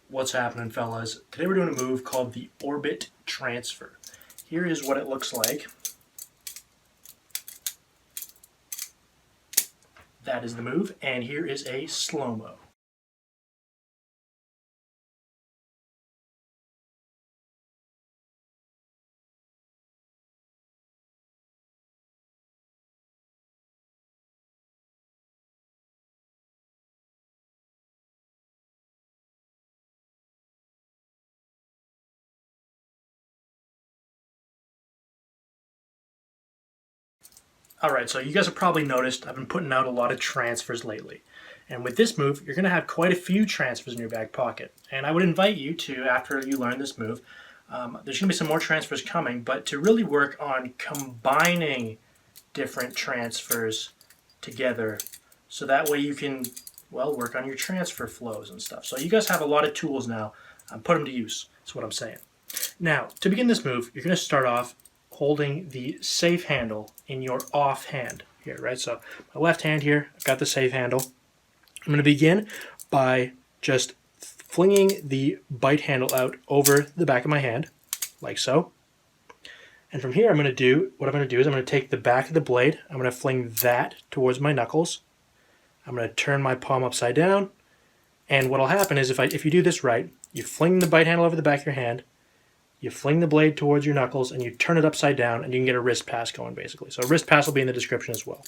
What's happening, fellas? Today we're doing a move called the orbit transfer. Here is what it looks like. That is the move, and here is a slow-mo. Alright, so you guys have probably noticed I've been putting out a lot of transfers lately. And with this move, you're going to have quite a few transfers in your back pocket. And I would invite you to, after you learn this move, there's going to be some more transfers coming, but to really work on combining different transfers together so that way you can, well, work on your transfer flows and stuff. So you guys have a lot of tools now. Put them to use. That's what I'm saying. Now, to begin this move, you're going to start off holding the safe handle in your off hand here, right? So my left hand here, I've got the safe handle. I'm going to begin by just flinging the bite handle out over the back of my hand, like so. And from here, what I'm going to do is I'm going to take the back of the blade, I'm going to fling that towards my knuckles. I'm going to turn my palm upside down, and what'll happen is if you do this right, you fling the bite handle over the back of your hand, you fling the blade towards your knuckles, and you turn it upside down, and you can get a wrist pass going, basically. So a wrist pass will be in the description as well.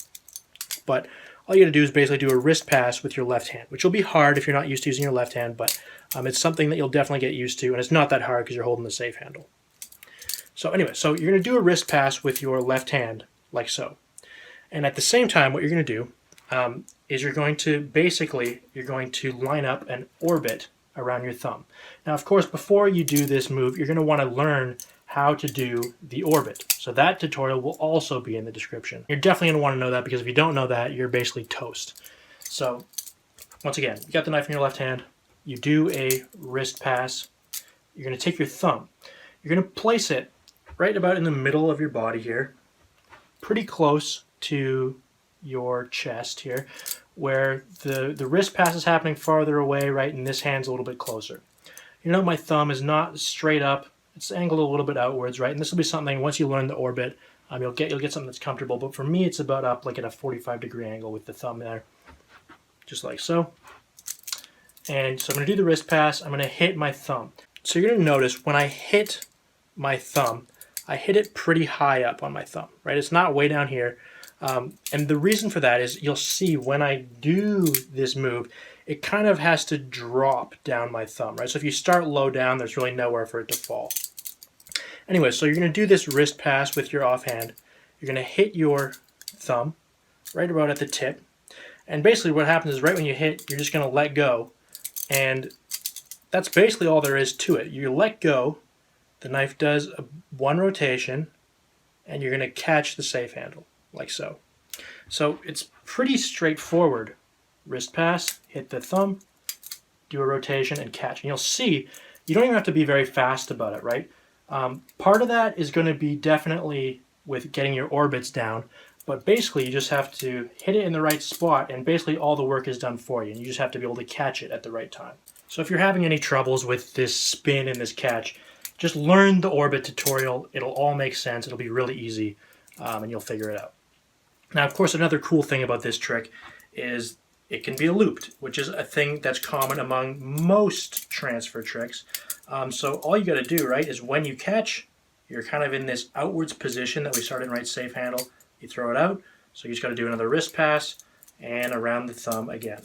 But all you got to do is basically do a wrist pass with your left hand, which will be hard if you're not used to using your left hand, but it's something that you'll definitely get used to, and it's not that hard because you're holding the safe handle. So anyway, so you're going to do a wrist pass with your left hand, like so. And at the same time, what you're going to do is you're going to line up an orbit around your thumb. Now, of course, before you do this move, you're going to want to learn how to do the orbit. So that tutorial will also be in the description. You're definitely going to want to know that, because if you don't know that, you're basically toast. So once again, you got the knife in your left hand, you do a wrist pass, you're going to take your thumb, you're going to place it right about in the middle of your body here, pretty close to your chest here, where the wrist pass is happening farther away, right, and this hand's a little bit closer. You know, my thumb is not straight up, it's angled a little bit outwards, right, and this will be something, once you learn the orbit, you'll get something that's comfortable, but for me it's about up like at a 45-degree angle with the thumb there, just like so. And so I'm going to do the wrist pass, I'm going to hit my thumb. So you're going to notice when I hit my thumb, I hit it pretty high up on my thumb, right, it's not way down here. And the reason for that is you'll see when I do this move, it kind of has to drop down my thumb, right? So if you start low down, there's really nowhere for it to fall. Anyway, so you're going to do this wrist pass with your offhand. You're going to hit your thumb right about at the tip. And basically what happens is right when you hit, you're just going to let go. And that's basically all there is to it. You let go, the knife does one rotation, and you're going to catch the safe handle. Like so. So it's pretty straightforward. Wrist pass, hit the thumb, do a rotation, and catch. And you'll see, you don't even have to be very fast about it, right? Part of that is going to be definitely with getting your orbits down, but basically you just have to hit it in the right spot, and basically all the work is done for you, and you just have to be able to catch it at the right time. So if you're having any troubles with this spin and this catch, just learn the orbit tutorial. It'll all make sense. It'll be really easy, and you'll figure it out. Now, of course, another cool thing about this trick is it can be looped, which is a thing that's common among most transfer tricks. So all you got to do, right, is when you catch, you're kind of in this outwards position that we started in, right, safe handle. You throw it out, so you just got to do another wrist pass and around the thumb again.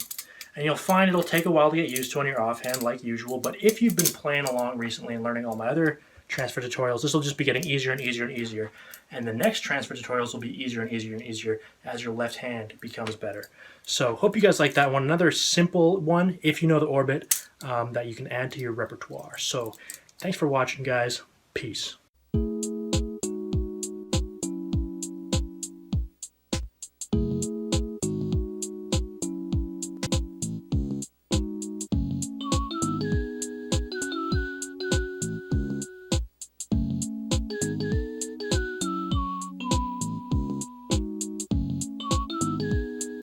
And you'll find it'll take a while to get used to on your offhand like usual, but if you've been playing along recently and learning all my other transfer tutorials, this will just be getting easier and easier and easier. And the next transfer tutorials will be easier and easier and easier as your left hand becomes better. So hope you guys like that one. Another simple one, if you know the orbit, that you can add to your repertoire. So thanks for watching, guys. Peace.